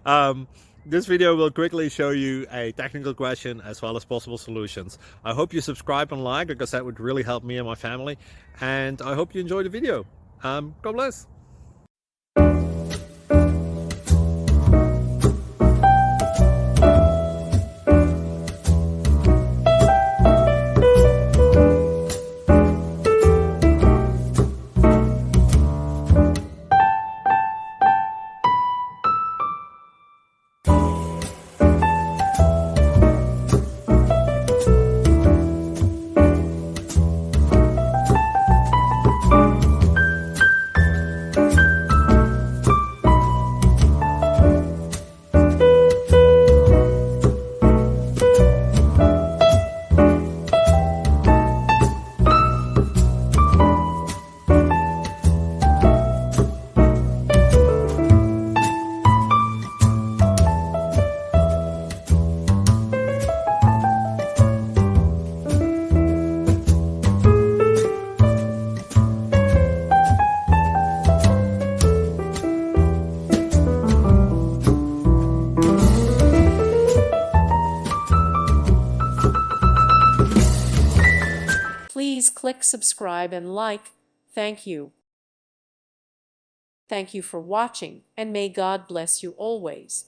um, this video will quickly show you a technical question as well as possible solutions. I hope you subscribe and like because that would really help me and my family. And I hope you enjoy the video. God bless. Please click subscribe and like. Thank you. Thank you for watching, and may God bless you always.